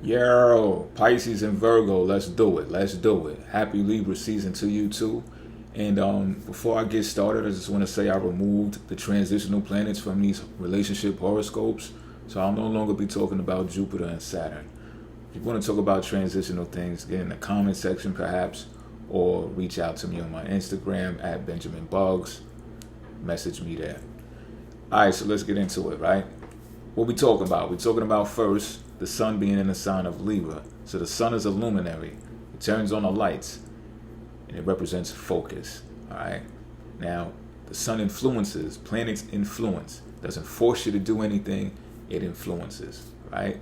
Yo, Pisces and Virgo, let's do it. Let's do it. Happy Libra season to you too. And before I get started, I just want to say I removed the transitional planets from these relationship horoscopes. So I'll no longer be talking about Jupiter and Saturn. If you want to talk about transitional things, get in the comment section perhaps, or reach out to me on my Instagram at Benjamin Buggs. Message me there. Alright, so let's get into it, right? What we talking about? We're talking about first the sun being in the sign of Libra. So the sun is a luminary. It turns on the lights and it represents focus. Alright. Now the sun influences, planets influence. Doesn't force you to do anything, it influences. Right?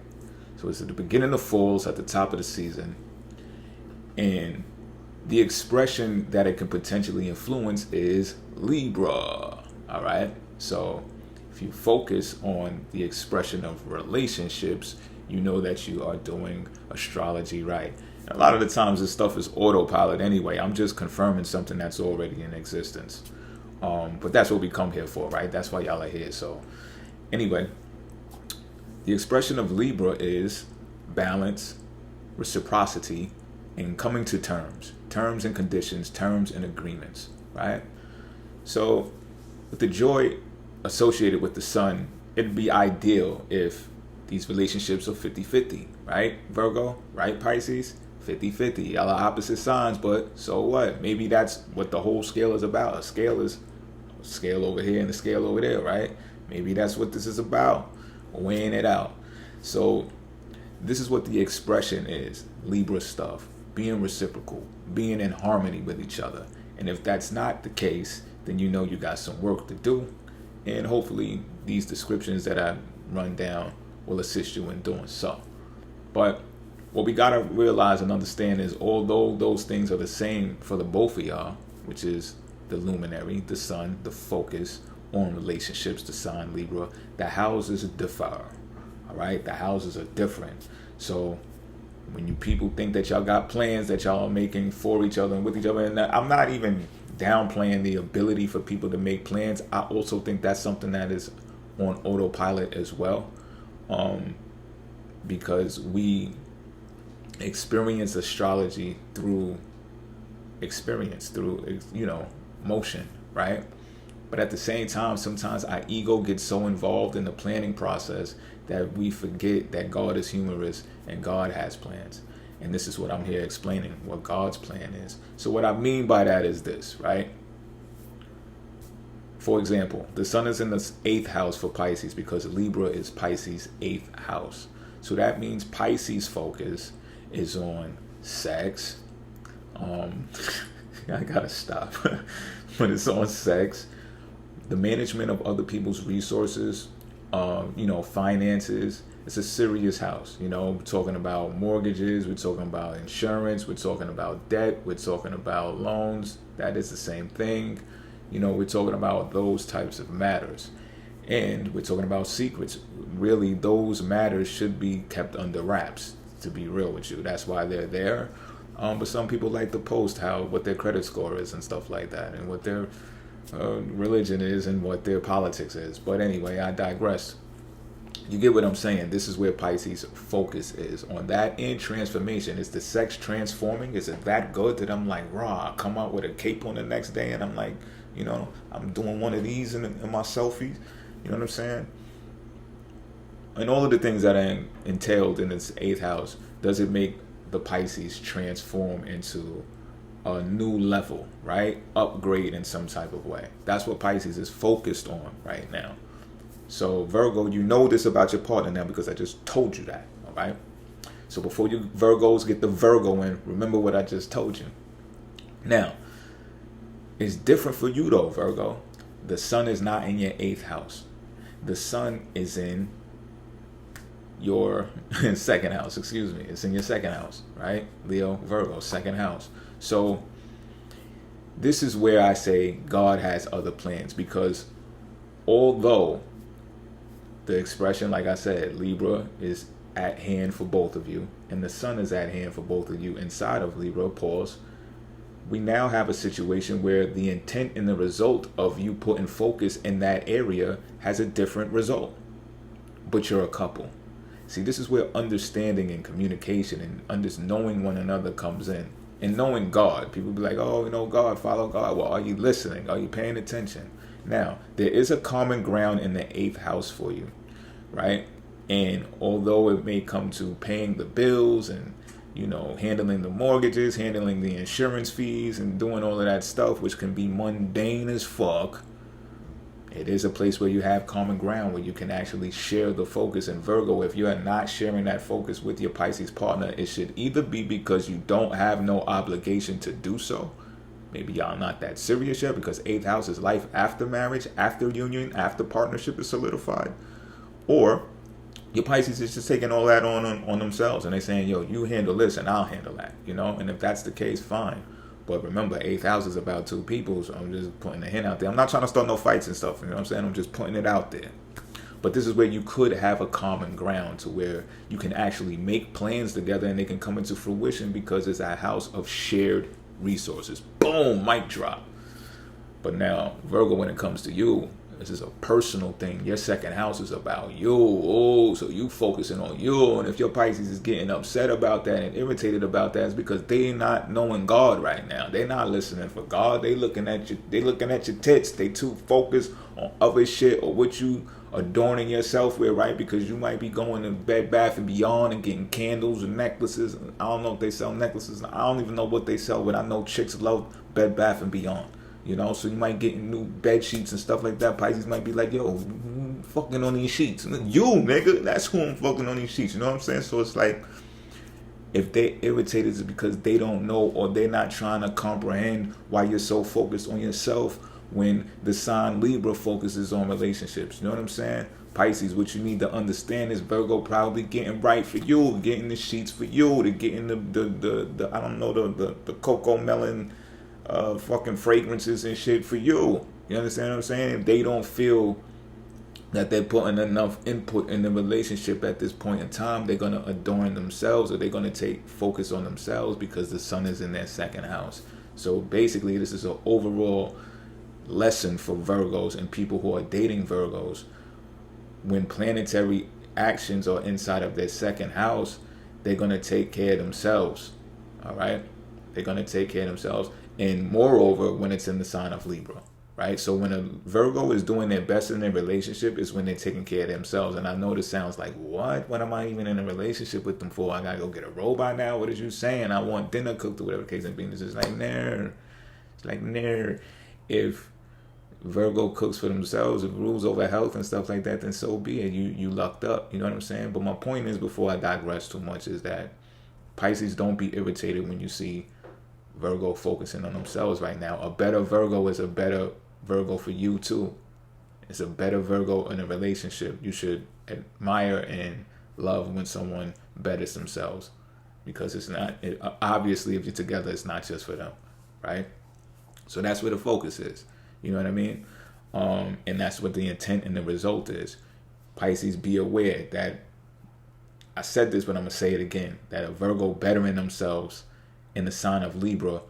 So it's at the beginning of fall, it's at the top of the season. And the expression that it can potentially influence is Libra. Alright? So if you focus on the expression of relationships, you know that you are doing astrology right. And a lot of the times this stuff is autopilot anyway. I'm just confirming something that's already in existence. But that's what we come here for, right? That's why y'all are here. So anyway, the expression of Libra is balance, reciprocity, and coming to terms. Terms and conditions, terms and agreements, right? So with the joy associated with the sun, it'd be ideal if these relationships are 50-50, right? Virgo, right? Pisces, 50-50. Y'all are opposite signs, but so what? Maybe that's what the whole scale is about. A scale is a scale over here and a scale over there, right? Maybe that's what this is about. Weighing it out. So this is what the expression is. Libra stuff. Being reciprocal. Being in harmony with each other. And if that's not the case, then you know you got some work to do. And hopefully these descriptions that I run down will assist you in doing so. But what we got to realize and understand is although those things are the same for the both of y'all, which is the luminary, the sun, the focus on relationships, the sign Libra, the houses differ. All right? The houses are different. So when you people think that y'all got plans that y'all are making for each other and with each other, and I'm not even downplaying the ability for people to make plans. I also think that's something that is on autopilot as well, because we experience astrology through experience, through motion, right? But at the same time, sometimes our ego gets so involved in the planning process that we forget that God is humorous and God has plans. And this is what I'm here explaining, what God's plan is. So what I mean by that is this, right? For example, the sun is in the 8th house for Pisces because Libra is Pisces' 8th house. So that means Pisces' focus is on sex. I gotta stop. But it's on sex, the management of other people's resources, finances. It's a serious house. We're talking about mortgages, we're talking about insurance, we're talking about debt, we're talking about loans. That is the same thing. We're talking about those types of matters. And we're talking about secrets. Really, those matters should be kept under wraps, to be real with you. That's why they're there. But some people like to post what their credit score is and stuff like that, and what their religion is and what their politics is. But anyway, I digress. You get what I'm saying? This is where Pisces' focus is on that and transformation. Is the sex transforming? Is it that good that I'm like, raw, I come out with a cape on the next day and I'm like, I'm doing one of these in my selfies. You know what I'm saying? And all of the things that are entailed in this 8th house, does it make the Pisces transform into a new level, right? Upgrade in some type of way. That's what Pisces is focused on right now. So Virgo, you know this about your partner now because I just told you that, all right? So before you Virgos get the Virgo in, remember what I just told you. Now, it's different for you though, Virgo. The sun is not in your 8th house. The sun is in your 2nd house, excuse me. It's in your 2nd house, right? Leo, Virgo, 2nd house. So this is where I say God has other plans, because although the expression, like I said, Libra is at hand for both of you, and the sun is at hand for both of you inside of Libra, pause, we now have a situation where the intent and the result of you putting focus in that area has a different result. But you're a couple. See, this is where understanding and communication and knowing one another comes in. And knowing God. People be like, oh, you know, God, follow God. Well, are you listening? Are you paying attention? Now, there is a common ground in the 8th house for you, right? And although it may come to paying the bills and, you know, handling the mortgages, handling the insurance fees and doing all of that stuff, which can be mundane as fuck, it is a place where you have common ground, where you can actually share the focus. In Virgo, if you are not sharing that focus with your Pisces partner, it should either be because you don't have no obligation to do so. Maybe y'all not that serious yet, because 8th house is life after marriage, after union, after partnership is solidified. Or your Pisces is just taking all that on themselves, and they're saying, yo, you handle this and I'll handle that, you know? And if that's the case, fine. But remember, 8th house is about 2 people, so I'm just putting a hint out there. I'm not trying to start no fights and stuff, you know what I'm saying? I'm just putting it out there. But this is where you could have a common ground to where you can actually make plans together and they can come into fruition because it's a house of shared resources. Boom, mic drop. But now, Virgo, when it comes to you, this is a personal thing. Your 2nd house is about you. Oh, so you focusing on you. And if your Pisces is getting upset about that and irritated about that, it's because they not knowing God right now. They're not listening for God. They looking at you. They looking at your tits. They too focused on other shit or what you adorning yourself with, right? Because you might be going to Bed Bath and Beyond and getting candles and necklaces. I don't know if they sell necklaces. I don't even know what they sell, but I know chicks love Bed Bath and Beyond. You know, so you might get new bed sheets and stuff like that. Pisces might be like, yo, fucking on these sheets. You, nigga, that's who I'm fucking on these sheets. You know what I'm saying? So it's like, if they irritated, it's because they don't know or they're not trying to comprehend why you're so focused on yourself when the sign Libra focuses on relationships. You know what I'm saying? Pisces, what you need to understand is Virgo probably getting right for you, getting the sheets for you, to getting the I don't know, the cocoa melon fucking fragrances and shit for you. You understand what I'm saying? If they don't feel that they're putting enough input in the relationship at this point in time, they're going to adorn themselves, or they're going to take focus on themselves because the sun is in their 2nd house. So basically, this is an overall lesson for Virgos and people who are dating Virgos. When planetary actions are inside of their 2nd house, they're going to take care of themselves. All right? They're going to take care of themselves. And moreover, when it's in the sign of Libra, right? So when a Virgo is doing their best in their relationship is when they're taking care of themselves. And I know this sounds like, what am I even in a relationship with them for? I got to go get a robot now? What is you saying? I want dinner cooked or whatever the case may be. It's just like, nah. It's like, nah. If Virgo cooks for themselves, if rules over health and stuff like that, then so be it. You lucked up. You know what I'm saying? But my point is, before I digress too much, is that Pisces, don't be irritated when you see Virgo focusing on themselves right now. A better Virgo is a better Virgo for you too. It's a better Virgo in a relationship. You should admire and love when someone betters themselves, because it's not, obviously if you're together, it's not just for them, right? So that's where the focus is. You know what I mean? And that's what the intent and the result is. Pisces, be aware that, I said this, but I'm going to say it again, that a Virgo bettering themselves in the sign of Libra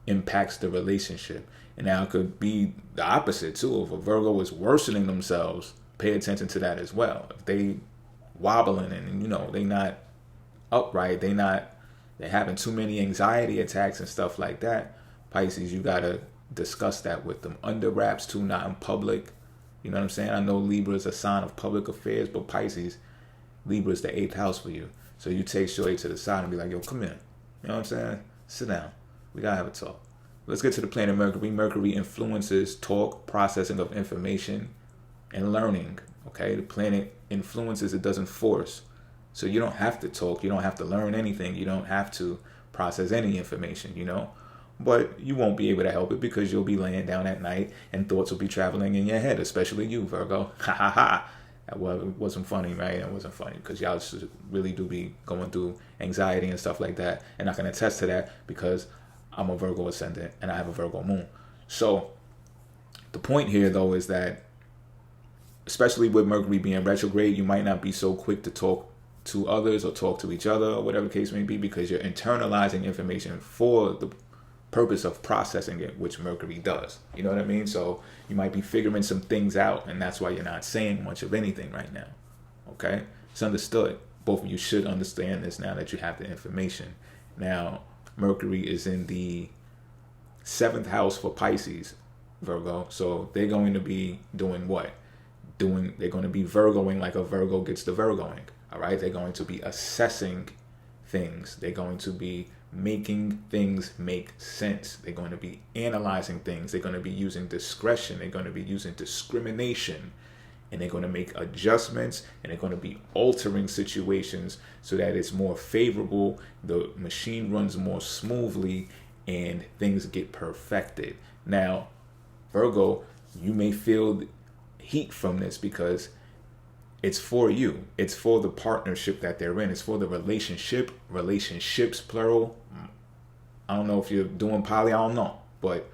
impacts the relationship. And now it could be the opposite too. If a Virgo is worsening themselves, pay attention to that as well. If they wobbling and, you know, they not upright, they're having too many anxiety attacks and stuff like that, Pisces, you got to discuss that with them. Under wraps too, not in public. You know what I'm saying? I know Libra is a sign of public affairs, but Pisces, Libra is the 8th house for you. So you take Shorty to the side and be like, yo, come here. You know what I'm saying? Sit down. We got to have a talk. Let's get to the planet Mercury. Mercury influences talk, processing of information, and learning. Okay? The planet influences, it doesn't force. So you don't have to talk. You don't have to learn anything. You don't have to process any information, you know? But you won't be able to help it because you'll be laying down at night and thoughts will be traveling in your head, especially you, Virgo. Ha ha ha. Well, it wasn't funny, right? It wasn't funny because y'all really do be going through anxiety and stuff like that. And I can attest to that because I'm a Virgo ascendant and I have a Virgo moon. So the point here, though, is that especially with Mercury being retrograde, you might not be so quick to talk to others or talk to each other or whatever the case may be, because you're internalizing information for the purpose of processing it, which Mercury does. You know what I mean? So you might be figuring some things out, and that's why you're not saying much of anything right now. Okay? It's understood. both of you should understand this now that you have the information. Now, Mercury is in the 7th house for Pisces, Virgo. So they're going to be doing what? They're going to be Virgoing like a Virgo gets the Virgoing. All right. They're going to be assessing things. They're going to be making things make sense. They're going to be analyzing things. They're going to be using discretion. They're going to be using discrimination. And they're going to make adjustments, and they're going to be altering situations so that it's more favorable, the machine runs more smoothly, and things get perfected. Now, Virgo, you may feel heat from this because it's for you. It's for the partnership that they're in. It's for the relationships, plural. I don't know if you're doing poly, I don't know. But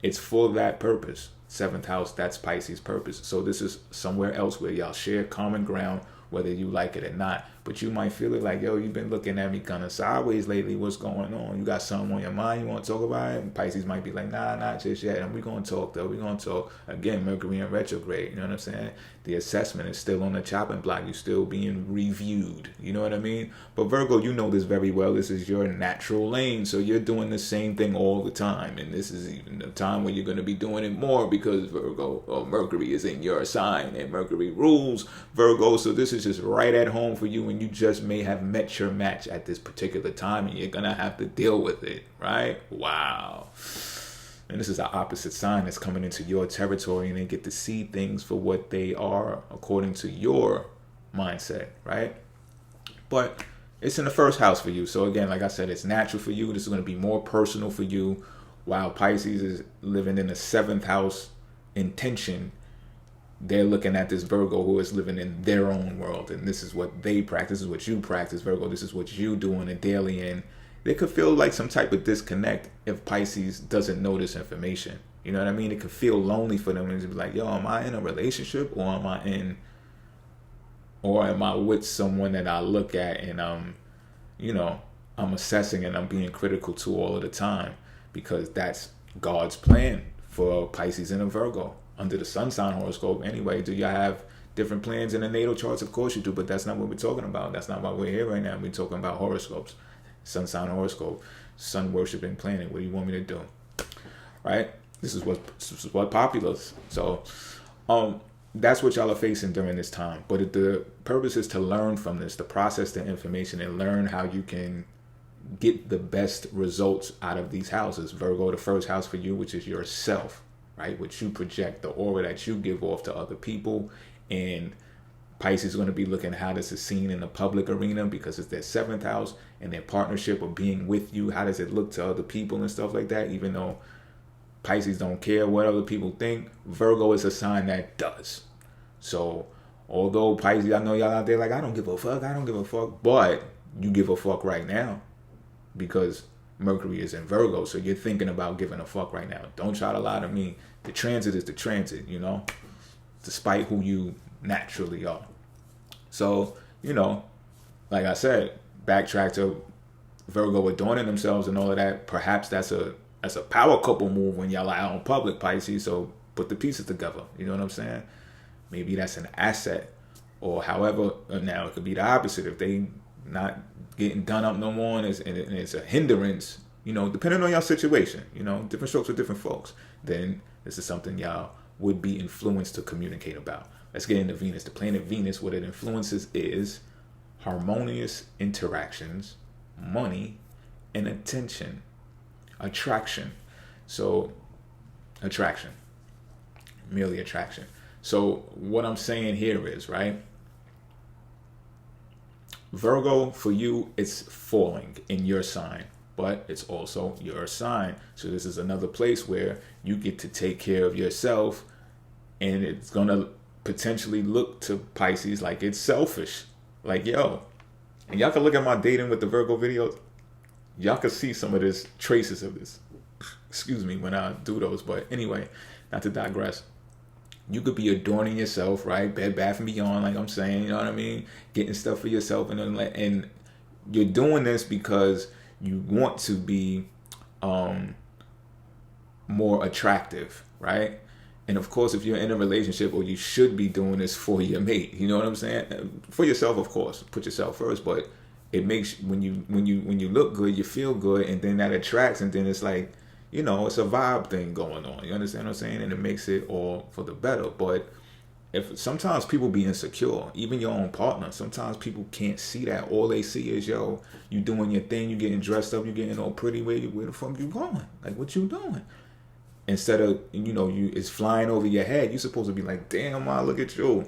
it's for that purpose. 7th house, that's Pisces' purpose. So this is somewhere else where y'all share common ground, whether you like it or not. But you might feel it like, yo, you've been looking at me kind of sideways lately. What's going on? You got something on your mind you want to talk about it? And Pisces might be like, nah, not just yet. And we're going to talk, though. We're going to talk. Again, Mercury in retrograde. You know what I'm saying? The assessment is still on the chopping block. You're still being reviewed. You know what I mean? But Virgo, you know this very well. This is your natural lane. So you're doing the same thing all the time. And this is even the time where you're going to be doing it more because Virgo or Mercury is in your sign. And Mercury rules Virgo. So this is just right at home for you. And you just may have met your match at this particular time. And you're going to have to deal with it. Right? Wow. And this is the opposite sign that's coming into your territory, and they get to see things for what they are according to your mindset, right? But it's in the 1st house for you. So again, like I said, it's natural for you. This is going to be more personal for you, while Pisces is living in the 7th house intention. They're looking at this Virgo who is living in their own world, and this is what they practice. This is what you practice, Virgo. This is what you do on a daily, and they could feel like some type of disconnect if Pisces doesn't know this information. You know what I mean? It could feel lonely for them and just be like, yo, am I in a relationship or am I with someone that I look at and I'm assessing and I'm being critical to all of the time, because that's God's plan for Pisces and a Virgo under the sun sign horoscope. Anyway, do you have different plans in the natal charts? Of course you do, but that's not what we're talking about. That's not why we're here right now. We're talking about horoscopes. Sun sign horoscope, sun worshiping planet. What do you want me to do? Right? This is what popular. So that's what y'all are facing during this time. But the purpose is to learn from this, to process the information and learn how you can get the best results out of these houses. Virgo, the 1st house for you, which is yourself, right? What you project, the aura that you give off to other people. And Pisces is going to be looking at how this is seen in the public arena because it's their 7th house and their partnership of being with you. How does it look to other people and stuff like that? Even though Pisces don't care what other people think, Virgo is a sign that does. So although Pisces, I know y'all out there like, I don't give a fuck, but you give a fuck right now because Mercury is in Virgo. So you're thinking about giving a fuck right now. Don't try to lie to me. The transit is the transit, despite who you naturally are. So, like I said, backtrack to Virgo adorning themselves and all of that. Perhaps that's a power couple move when y'all are out in public, Pisces. So put the pieces together. You know what I'm saying? Maybe that's an asset. Or however, now it could be the opposite. If they not getting done up no more and it's a hindrance, depending on your situation, different strokes for different folks, then this is something y'all would be influenced to communicate about. Let's get into Venus. The planet Venus, what it influences is harmonious interactions, money, and attention. Attraction. So, attraction. Merely attraction. So, what I'm saying here is, right? Virgo, for you, it's falling in your sign, but it's also your sign. So, this is another place where you get to take care of yourself, and it's going to potentially look to Pisces like it's selfish. Like, yo, and y'all can look at my dating with the Virgo videos. Y'all can see some of this traces of this. Excuse me when I do those. But anyway, not to digress. You could be adorning yourself, right? Bed, Bath and Beyond, like I'm saying, you know what I mean? Getting stuff for yourself. And you're doing this because you want to be more attractive, right? And of course, if you're in a relationship, or you should be doing this for your mate, you know what I'm saying? For yourself, of course, put yourself first. But it makes, when you look good, you feel good, and then that attracts, and then it's like, it's a vibe thing going on. You understand what I'm saying? And it makes it all for the better. But if sometimes people be insecure, even your own partner, sometimes people can't see that. All they see is, you doing your thing, you getting dressed up, you getting all pretty. Where the fuck you going? Like, what you doing? Instead of, it's flying over your head. You're supposed to be like, damn, man, look at you.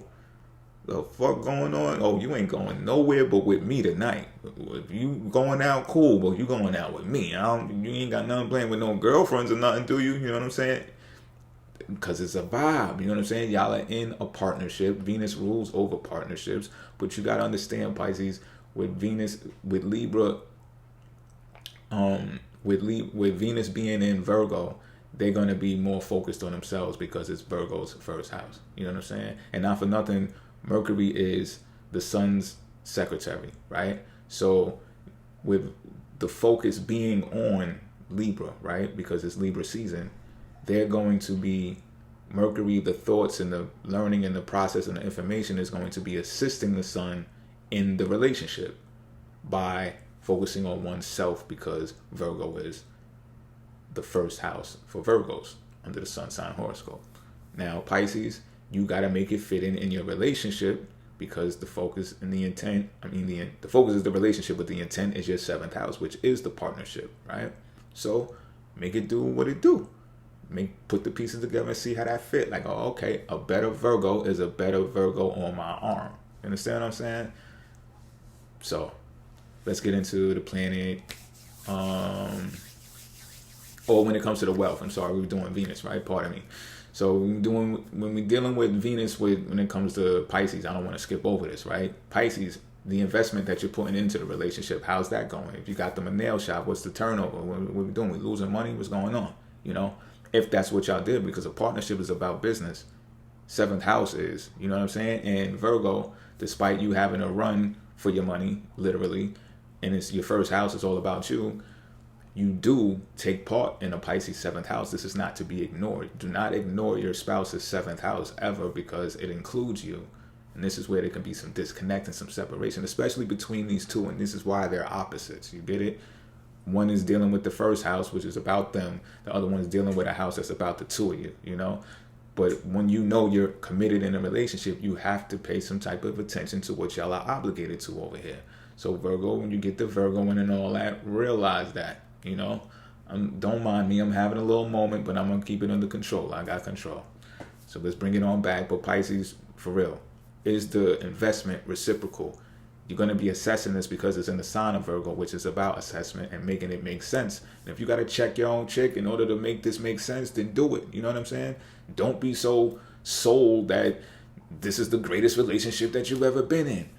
The fuck going on? Oh, you ain't going nowhere but with me tonight. If you going out, cool, but you going out with me. You ain't got nothing playing with no girlfriends or nothing, do you? You know what I'm saying? Because it's a vibe. You know what I'm saying? Y'all are in a partnership. Venus rules over partnerships. But you got to understand, Pisces, with Venus, with Libra, with Venus being in Virgo, they're going to be more focused on themselves because it's Virgo's first house. You know what I'm saying? And not for nothing, Mercury is the sun's secretary, right? So with the focus being on Libra, right? Because it's Libra season, they're going to be, Mercury, the thoughts and the learning and the process and the information is going to be assisting the sun in the relationship by focusing on oneself, because Virgo is the first house for Virgos under the sun sign horoscope. Now, Pisces, you got to make it fit in your relationship, because the focus and the intent, the focus is the relationship, but the intent is your seventh house, which is the partnership, right? So make it do what it do. Put the pieces together and see how that fit. Like, oh, okay, a better Virgo is a better Virgo on my arm. You understand what I'm saying? So let's get into the planet. When it comes to the wealth, I'm sorry, we were doing Venus, right? Pardon me. So when we're dealing with Venus, when it comes to Pisces, I don't want to skip over this, right? Pisces, the investment that you're putting into the relationship, how's that going? If you got them a nail shop, what's the turnover? What we doing? We losing money? What's going on? If that's what y'all did, because a partnership is about business. Seventh house is, you know what I'm saying? And Virgo, despite you having a run for your money, literally, and it's your first house, it's all about you. You do take part in a Pisces seventh house. This is not to be ignored. Do not ignore your spouse's seventh house ever, because it includes you. And this is where there can be some disconnect and some separation, especially between these two. And this is why they're opposites. You get it? One is dealing with the first house, which is about them. The other one is dealing with a house that's about the two of you, But when you're committed in a relationship, you have to pay some type of attention to what y'all are obligated to over here. So Virgo, when you get the Virgo in and all that, realize that. Don't mind me. I'm having a little moment, but I'm going to keep it under control. I got control. So let's bring it on back. But Pisces, for real, is the investment reciprocal? You're going to be assessing this because it's in the sign of Virgo, which is about assessment and making it make sense. And if you got to check your own chick in order to make this make sense, then do it. You know what I'm saying? Don't be so sold that this is the greatest relationship that you've ever been in.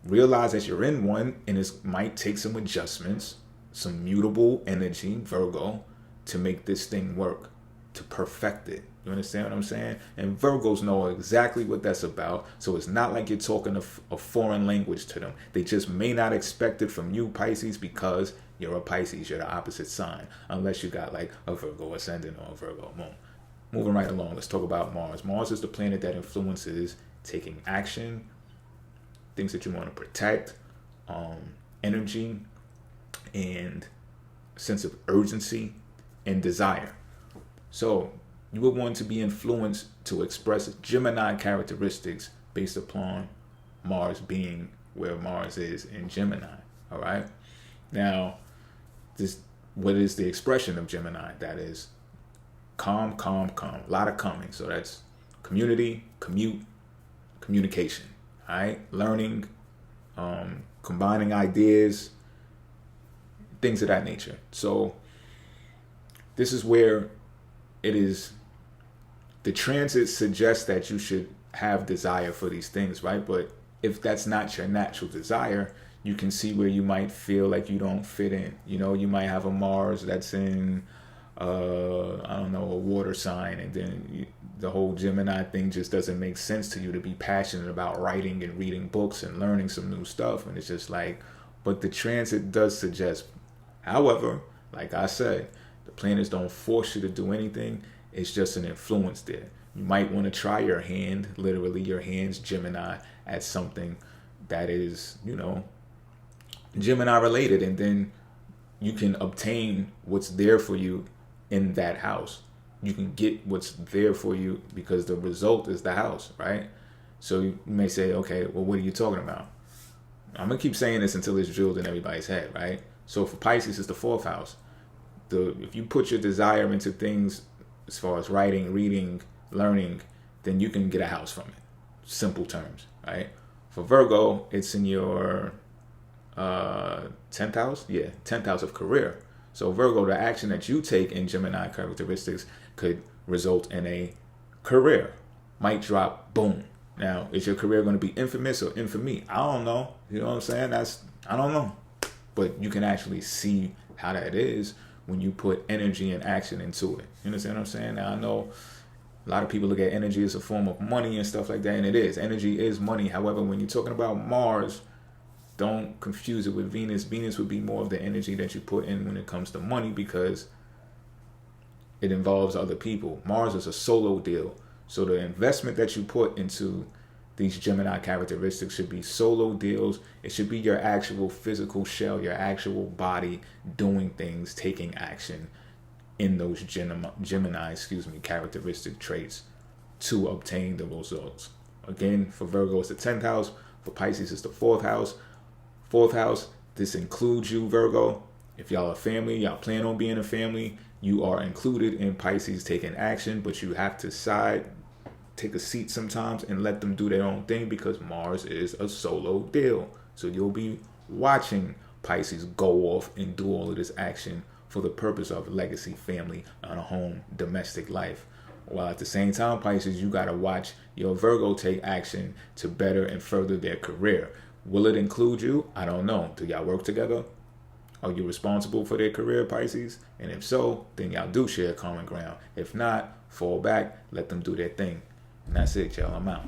Realize that you're in one, and it might take some adjustments, some mutable energy, Virgo, to make this thing work, to perfect it. You understand what I'm saying? And Virgos know exactly what that's about. So it's not like you're talking a foreign language to them. They just may not expect it from you, Pisces, because you're a Pisces. You're the opposite sign. Unless you got like a Virgo ascendant or a Virgo moon. Moving right along, let's talk about Mars. Mars is the planet that influences taking action, things that you want to protect, energy, and sense of urgency and desire. So you would want to be influenced to express Gemini characteristics based upon Mars being where Mars is in Gemini. All right. Now, what is the expression of Gemini? That is calm, calm, calm. A lot of calming. So that's community, communication. All right. Learning, combining ideas, things of that nature. So this is where it is. The transit suggests that you should have desire for these things, right? But if that's not your natural desire, you can see where you might feel like you don't fit in. You might have a Mars that's in, a water sign, and then the whole Gemini thing just doesn't make sense to you to be passionate about writing and reading books and learning some new stuff. And it's just like, but the transit does suggest. However, like I said, the planets don't force you to do anything. It's just an influence there. You might want to try your hand, literally your hands, Gemini, at something that is, Gemini related, and then you can obtain what's there for you in that house. You can get what's there for you because the result is the house, right? So you may say, okay, well, what are you talking about? I'm going to keep saying this until it's drilled in everybody's head, right? So for Pisces, it's the fourth house. If you put your desire into things as far as writing, reading, learning, then you can get a house from it. Simple terms, right? For Virgo, it's in your 10th house? Yeah, 10th house of career. So Virgo, the action that you take in Gemini characteristics could result in a career. Might drop, boom. Now, is your career going to be infamous or infamy? I don't know. You know what I'm saying? I don't know. But you can actually see how that is when you put energy and action into it. You understand what I'm saying? Now, I know a lot of people look at energy as a form of money and stuff like that, and it is. Energy is money. However, when you're talking about Mars, don't confuse it with Venus. Venus would be more of the energy that you put in when it comes to money because it involves other people. Mars is a solo deal. So the investment that you put into these Gemini characteristics should be solo deals. It should be your actual physical shell, your actual body doing things, taking action in those Gemini characteristic traits to obtain the results. Again, for Virgo, it's the 10th house. For Pisces, it's the 4th house. 4th house, this includes you, Virgo. If y'all are family, y'all plan on being a family, you are included in Pisces taking action, but you have to take a seat sometimes and let them do their own thing because Mars is a solo deal. So you'll be watching Pisces go off and do all of this action for the purpose of legacy, family, and a home, domestic life. While at the same time, Pisces, you got to watch your Virgo take action to better and further their career. Will it include you? I don't know. Do y'all work together? Are you responsible for their career, Pisces? And if so, then y'all do share common ground. If not, fall back, let them do their thing. And that's it, y'all. I'm out.